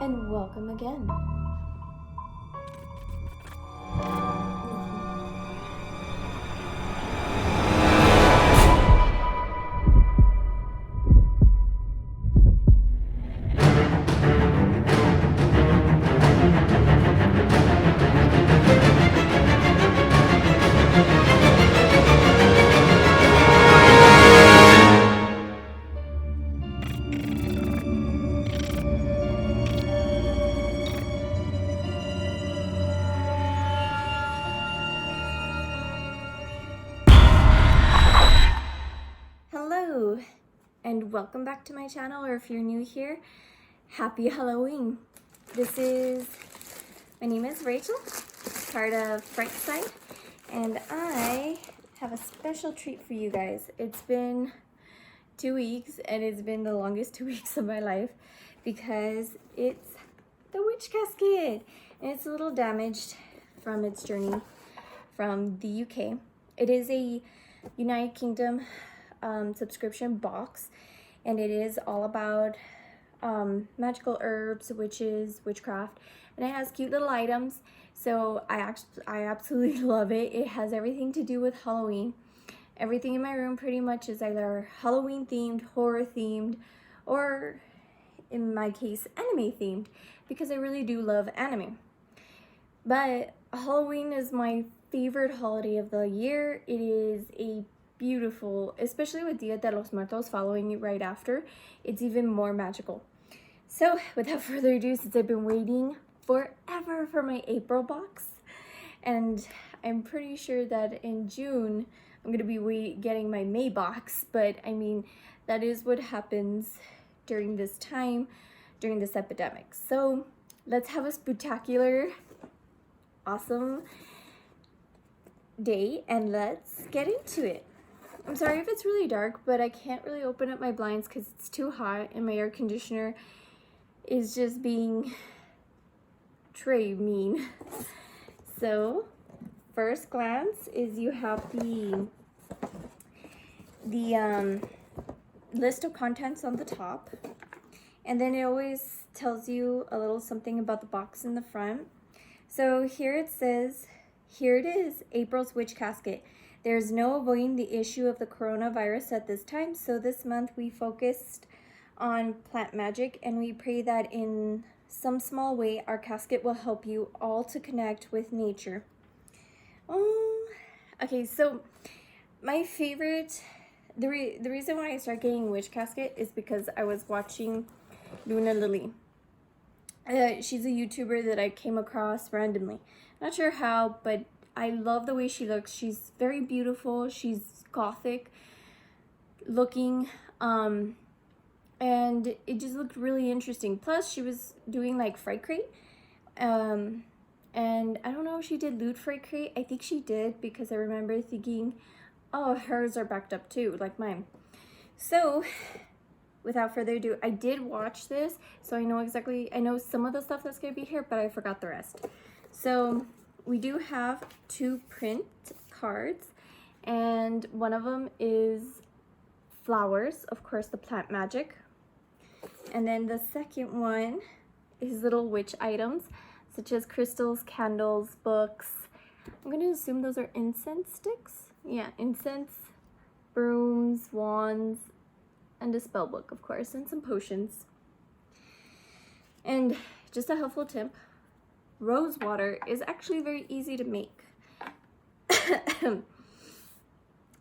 and welcome again. Hello, and welcome back to my channel, or if you're new here, happy Halloween. My name is Rachel, part of Brightside, and I have a special treat for you guys. It's been 2 weeks, and it's been the longest 2 weeks of my life because it's the witch casket, and it's a little damaged from its journey from the UK. It is a United Kingdom subscription box, and it is all about magical herbs, witches, witchcraft, and it has cute little items. So I absolutely love it. It has everything to do with Halloween. Everything in my room pretty much is either Halloween themed, horror themed, or in my case anime themed, because I really do love anime. But Halloween is my favorite holiday of the year. It is a beautiful, especially with Dia de los Muertos following it right after, it's even more magical. So without further ado, since I've been waiting forever for my April box, and I'm pretty sure that in June I'm gonna be getting my May box, but I mean, that is what happens during this time, during this epidemic. So let's have a spectacular, awesome day, and let's get into it. I'm sorry if it's really dark, but I can't really open up my blinds because it's too hot, and my air conditioner is just being mean. So first glance is you have the list of contents on the top, and then it always tells you a little something about the box in the front. So here it says, here it is, April's witch casket. There's no avoiding the issue of the coronavirus at this time, so this month we focused on plant magic, and we pray that in some small way our casket will help you all to connect with nature. Okay, so my favorite, the reason why I started getting witch casket is because I was watching Luna Lily. She's a YouTuber that I came across randomly. Not sure how, but I love the way she looks. She's very beautiful. She's gothic looking, and it just looked really interesting. Plus, she was doing like Fright Crate, and I don't know if she did Loot Fright Crate. I think she did, because I remember thinking, oh, hers are backed up too, like mine. So without further ado, I did watch this, so I know some of the stuff that's gonna be here, but I forgot the rest. So we do have 2 print cards, and one of them is flowers, of course, the plant magic. And then the second one is little witch items, such as crystals, candles, books. I'm going to assume those are incense sticks. Yeah, incense, brooms, wands, and a spell book, of course, and some potions. And just a helpful tip, rose water is actually very easy to make.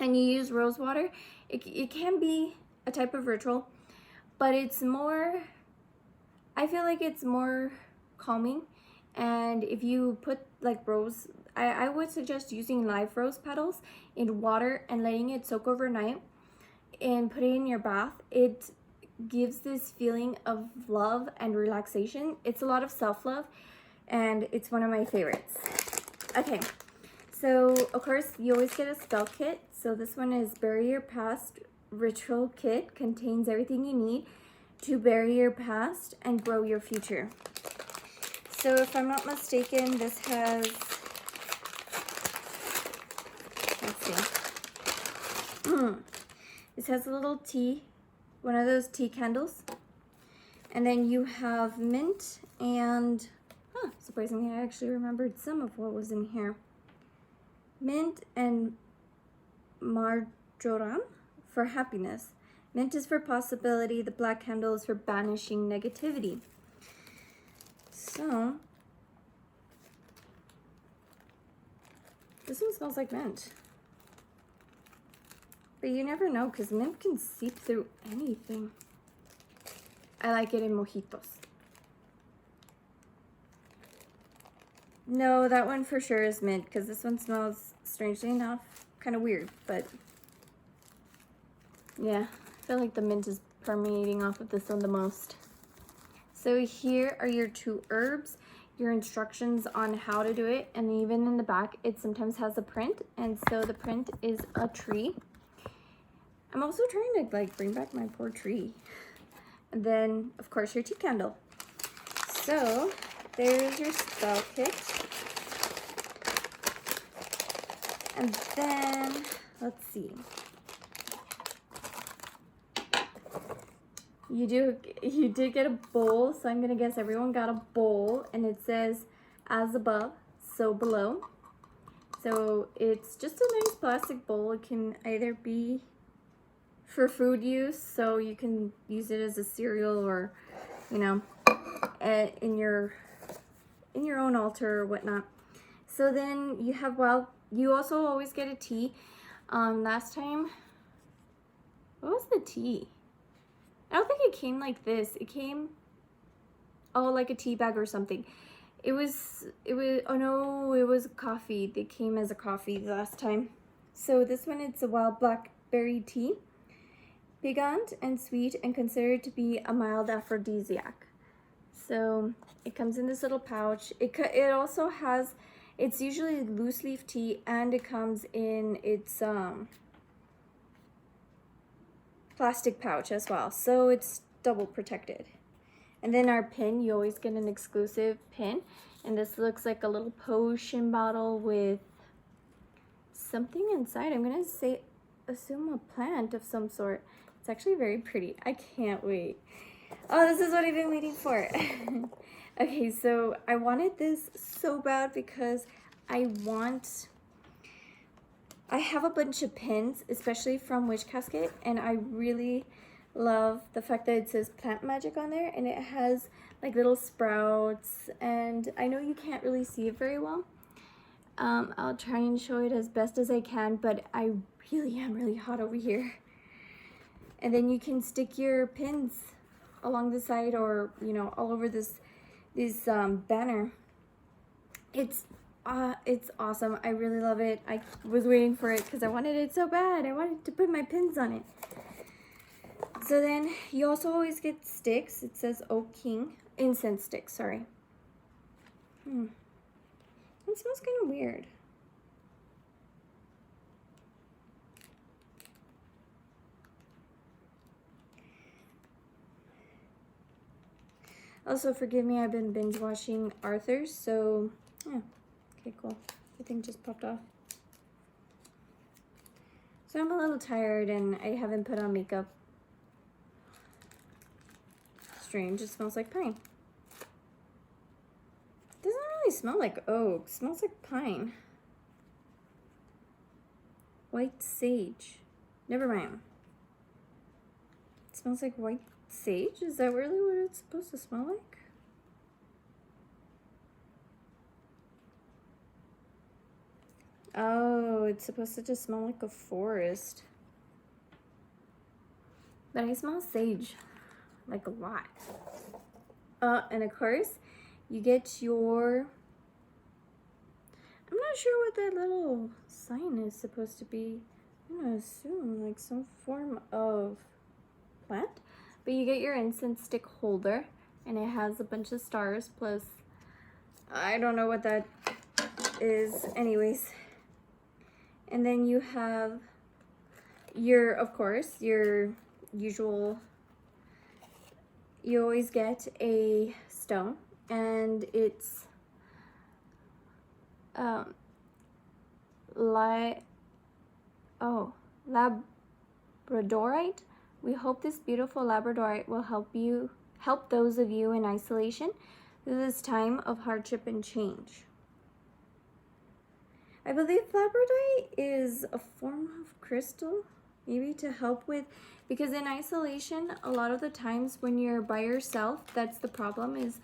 And you use rose water, it can be a type of ritual, but it's more, I feel like it's more calming. And if you put like rose, I would suggest using live rose petals in water and letting it soak overnight and put it in your bath. It gives this feeling of love and relaxation. It's a lot of self-love, and it's one of my favorites. Okay, so of course you always get a spell kit. So this one is Bury Your Past Ritual Kit. Contains everything you need to bury your past and grow your future. So if I'm not mistaken, this has, let's see, this has a little tea, one of those tea candles. And then you have mint and, surprisingly, I actually remembered some of what was in here. Mint and marjoram for happiness. Mint is for possibility. The black candle is for banishing negativity. So, this one smells like mint. But you never know because mint can seep through anything. I like it in mojitos. No, that one for sure is mint because this one smells, strangely enough, kind of weird. But yeah, I feel like the mint is permeating off of this one the most. So here are your 2 herbs, your instructions on how to do it, and even in the back it sometimes has a print, and so the print is a tree. I'm also trying to like bring back my poor tree. And then of course your tea candle. So there's your spell kit. And then let's see. You did get a bowl, so I'm gonna guess everyone got a bowl, and it says as above, so below. So it's just a nice plastic bowl. It can either be for food use, so you can use it as a cereal or, you know, in your own altar or whatnot. So then you have, well, you also always get a tea. Last time, what was the tea? I don't think it came like this. It came, oh, like a tea bag or something. It was, oh no, it was coffee. They came as a coffee the last time. So this one, it's a wild blackberry tea. Pigant and sweet and considered to be a mild aphrodisiac. So it comes in this little pouch. It also has, it's usually loose leaf tea, and it comes in its plastic pouch as well, so it's double protected. And then our pin, you always get an exclusive pin, and this looks like a little potion bottle with something inside. I'm gonna assume a plant of some sort. It's actually very pretty. I can't wait. Oh, this is what I've been waiting for. Okay, so I wanted this so bad because I have a bunch of pins, especially from WitchCasket, and I really love the fact that it says plant magic on there, and it has like little sprouts, and I know you can't really see it very well. I'll try and show it as best as I can, but I really am really hot over here. And then you can stick your pins along the side, or, you know, all over this banner. It's awesome. I really love it. I was waiting for it because I wanted it so bad. I wanted to put my pins on it. So then you also always get sticks. It says Oak King. Incense sticks, sorry. It smells kind of weird. Also, forgive me, I've been binge watching Arthur's, so yeah. Okay, cool. The thing just popped off. So I'm a little tired and I haven't put on makeup. Strange, it smells like pine. It doesn't really smell like oak, it smells like pine. White sage. Never mind. It smells like white sage? Is that really what it's supposed to smell like? Oh, it's supposed to just smell like a forest. But I smell sage, like a lot. And of course, you get your, I'm not sure what that little sign is supposed to be. I'm gonna assume like some form of plant. But you get your incense stick holder, and it has a bunch of stars, plus, I don't know what that is anyways. And then you have your, of course, your usual, you always get a stone, and it's Labradorite. We hope this beautiful Labradorite will help you help those of you in isolation through this time of hardship and change. I believe Labradorite is a form of crystal, maybe to help with, because in isolation, a lot of the times when you're by yourself, that's the problem, is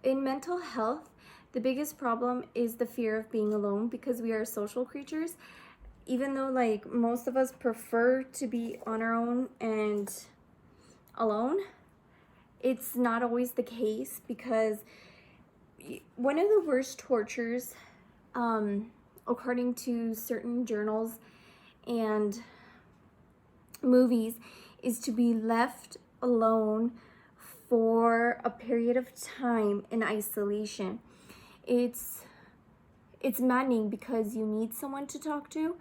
in mental health, the biggest problem is the fear of being alone, because we are social creatures. Even though like most of us prefer to be on our own and alone, it's not always the case, because one of the worst tortures, according to certain journals and movies, is to be left alone for a period of time in isolation. It's maddening because you need someone to talk to.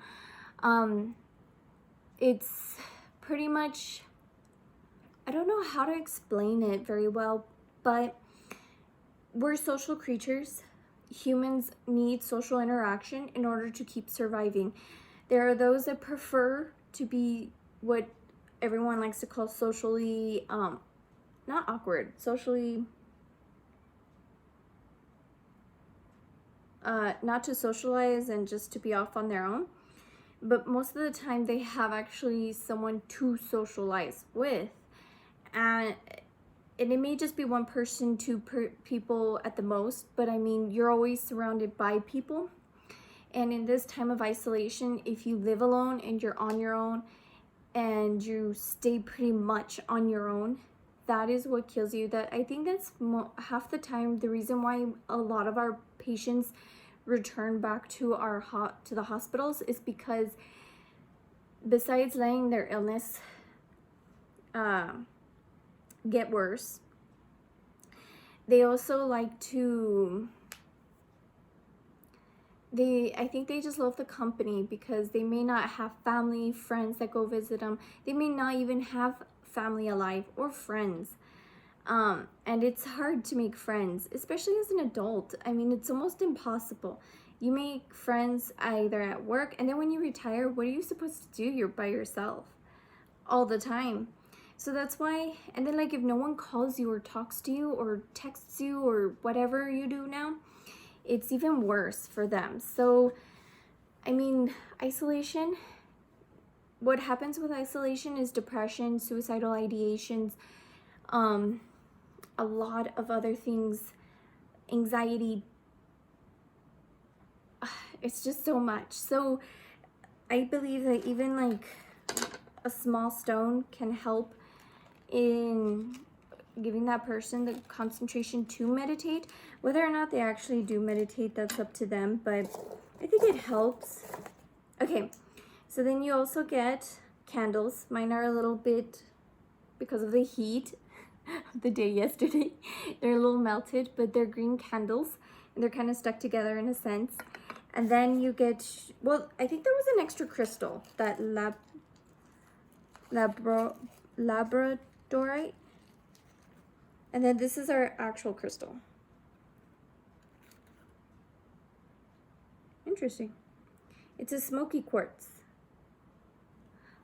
It's pretty much, I don't know how to explain it very well, but we're social creatures. Humans need social interaction in order to keep surviving. There are those that prefer to be what everyone likes to call socially, not awkward, socially, not to socialize and just to be off on their own. But most of the time they have actually someone to socialize with. And it may just be one person, two people at the most, but I mean, you're always surrounded by people. And in this time of isolation, if you live alone and you're on your own and you stay pretty much on your own, that is what kills you. That I think that's half the time the reason why a lot of our patients return back to the hospitals, is because besides letting their illness get worse, they also like to, I think they just love the company, because they may not have family, friends that go visit them. They may not even have family alive or friends. And it's hard to make friends, especially as an adult. I mean, it's almost impossible. You make friends either at work, and then when you retire, what are you supposed to do? You're by yourself all the time. So that's why, and then like if no one calls you or talks to you or texts you or whatever you do now, it's even worse for them. So, I mean, isolation, what happens with isolation is depression, suicidal ideations, a lot of other things, anxiety. It's just so much. So I believe that even like a small stone can help in giving that person the concentration to meditate. Whether or not they actually do meditate, that's up to them, but I think it helps. Okay, so then you also get candles. Mine are a little bit, because of the heat of the day yesterday, they're a little melted, but they're green candles and they're kind of stuck together in a sense. And then you get, well, I think there was an extra crystal, that Labradorite. And then this is our actual crystal. Interesting. It's a Smoky Quartz.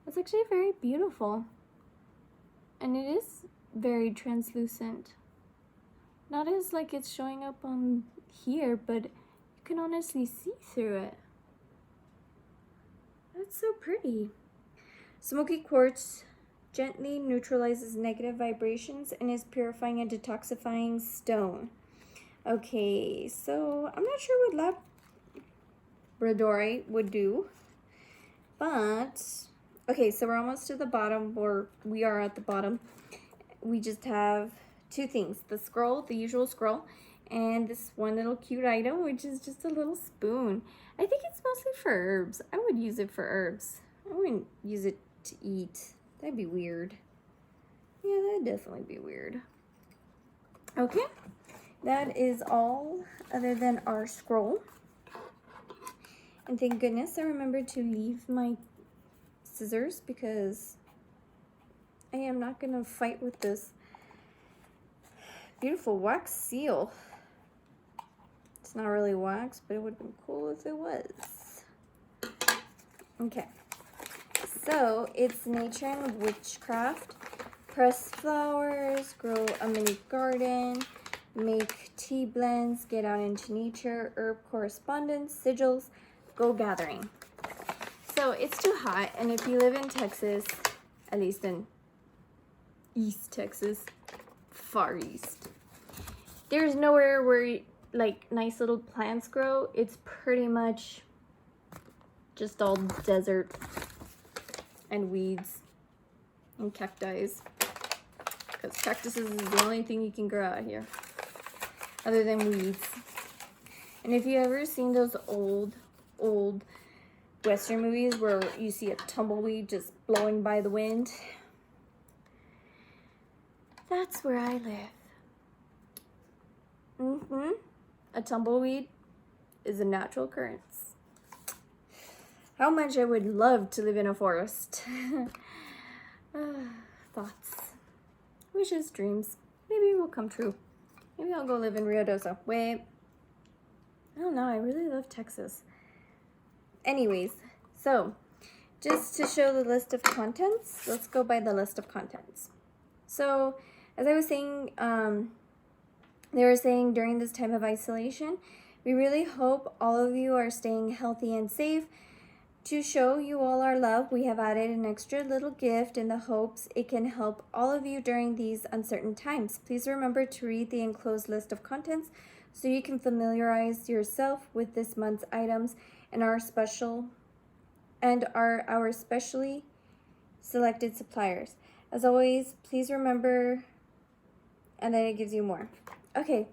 It's actually very beautiful. And it is very translucent. Not as like it's showing up on here, but you can honestly see through it. That's so pretty. Smoky Quartz gently neutralizes negative vibrations and is purifying and detoxifying stone. Okay, so I'm not sure what Labradorite would do, but okay, so we're almost to the bottom, or we are at the bottom. We just have two things: the scroll, the usual scroll, and this one little cute item, which is just a little spoon. I think it's mostly for herbs. I would use it for herbs. I wouldn't use it to eat. That'd be weird. Yeah, that'd definitely be weird. Okay, that is all other than our scroll. And thank goodness I remembered to leave my scissors, because I am not gonna fight with this beautiful wax seal. It's not really wax, but it would have been cool if it was. Okay. So it's Nature and Witchcraft press flowers, grow a mini garden, make tea blends, get out into nature, herb correspondence, sigils, go gathering. So it's too hot, and if you live in Texas, at least in East Texas, far east, there's nowhere where like nice little plants grow. It's pretty much just all desert and weeds and cacti, because cactuses is the only thing you can grow out here other than weeds. And if you ever seen those old Western movies where you see a tumbleweed just blowing by the wind, that's where I live. A tumbleweed is a natural occurrence. How much I would love to live in a forest. Thoughts, wishes, dreams. Maybe it will come true. Maybe I'll go live in Rio Doso. Wait, I don't know. I really love Texas. Anyways, so just to show the list of contents, let's go by the list of contents. So as I was saying, they were saying during this time of isolation, we really hope all of you are staying healthy and safe. To show you all our love, we have added an extra little gift in the hopes it can help all of you during these uncertain times. Please remember to read the enclosed list of contents so you can familiarize yourself with this month's items and our specially selected suppliers. As always, please remember, and then it gives you more. Okay,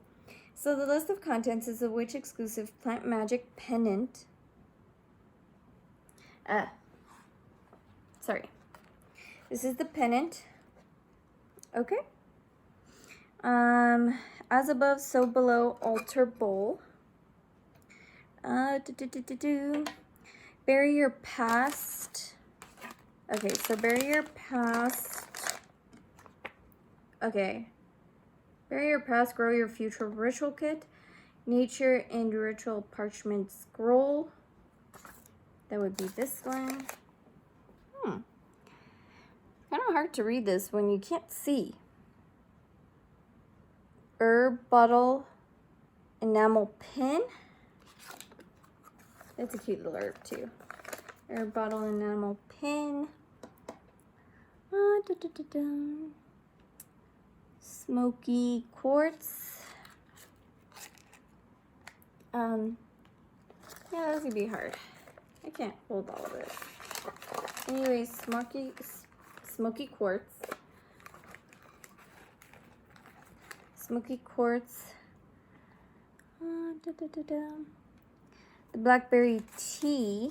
so the list of contents is a witch exclusive plant magic pendant. Sorry. This is the pendant. Okay. As above, so below, altar bowl. Bury your past. Okay, so bury your past. Okay. Bury your past, grow your future ritual kit. Nature and ritual parchment scroll. That would be this one. It's kind of hard to read this when you can't see. Herb bottle enamel pin. That's a cute little herb too. Herb bottle enamel pin. Smoky Quartz. Yeah, that's gonna be hard. I can't hold all of this. Anyways, Smoky Quartz. Smoky Quartz. The blackberry tea.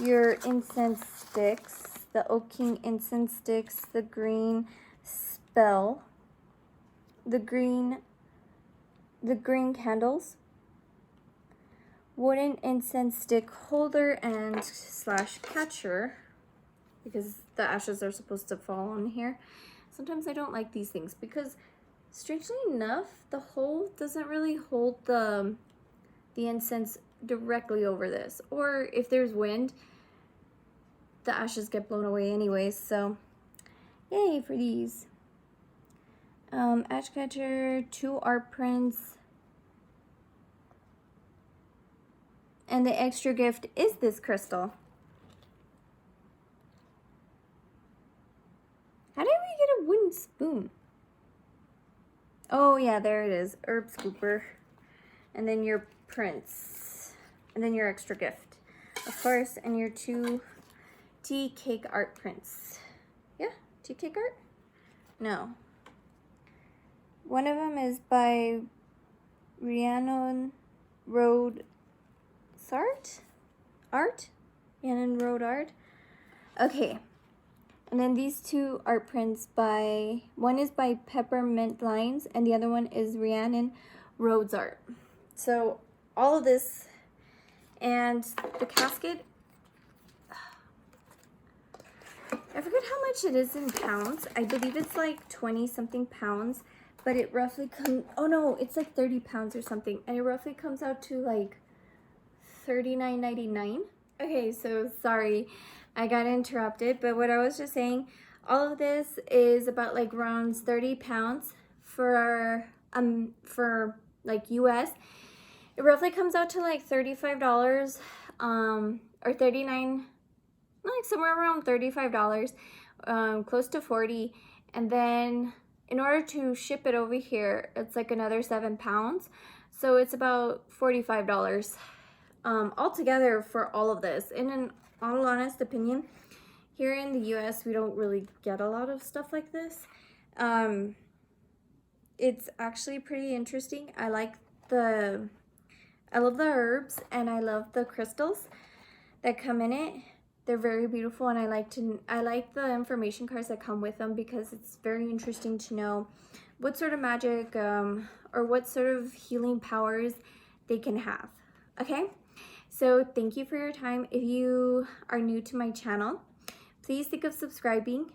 Your incense sticks. The Oak King incense sticks. The green spell. The green candles. Wooden incense stick holder and / catcher, because the ashes are supposed to fall on here. Sometimes I don't like these things because, strangely enough, the hole doesn't really hold the incense directly over this, or if there's wind, the ashes get blown away anyways. So yay for these. Ash catcher, 2 art prints. And the extra gift is this crystal. How did we get a wooden spoon? Oh yeah, there it is. Herb scooper. And then your prints. And then your extra gift, of course, and your 2 tea cake art prints. Yeah, tea cake art? No. One of them is by Rhiannon Road Art? Rhiannon Road Art. Okay. And then these 2 art prints by, one is by Peppermint Lines and the other one is Rhiannon Rhodes Art. So all of this, and the casket, I forget how much it is in pounds. I believe it's like 20 something pounds, but it roughly comes, oh no, it's like 30 pounds or something. And it roughly comes out to like $39.99. Okay, so sorry, I got interrupted, but what I was just saying, All of this is about like around 30 pounds for like US. It roughly comes out to like $35 or 39, like somewhere around $35, close to 40. And then in order to ship it over here, it's like another 7 pounds. So it's about $45 altogether for all of this. And in all honest opinion, here in the US, we don't really get a lot of stuff like this. It's actually pretty interesting. I love the herbs, and I love the crystals that come in it. They're very beautiful, and I like the information cards that come with them, because it's very interesting to know what sort of magic or what sort of healing powers they can have. Okay, so thank you for your time. If you are new to my channel, please think of subscribing.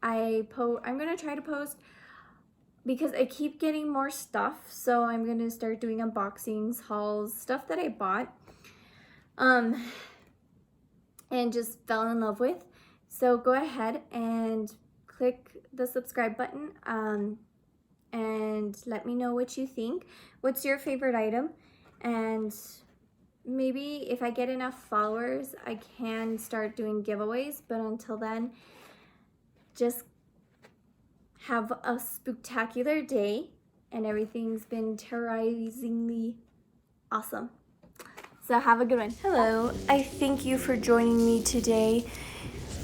I'm gonna try to post, because I keep getting more stuff, so I'm gonna start doing unboxings, hauls, stuff that I bought and just fell in love with. So go ahead and click the subscribe button and let me know what you think. What's your favorite item? And maybe if I get enough followers, I can start doing giveaways. But until then, just have a spectacular day, and everything's been terrorizingly awesome. So have a good one. Hello, I thank you for joining me today.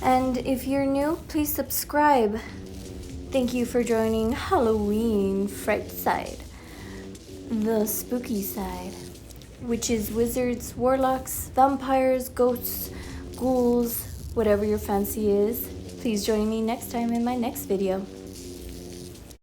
And if you're new, please subscribe. Thank you for joining Halloween Fright Side, the spooky side, which is wizards, warlocks, vampires, ghosts, ghouls, whatever your fancy is. Please join me next time in my next video.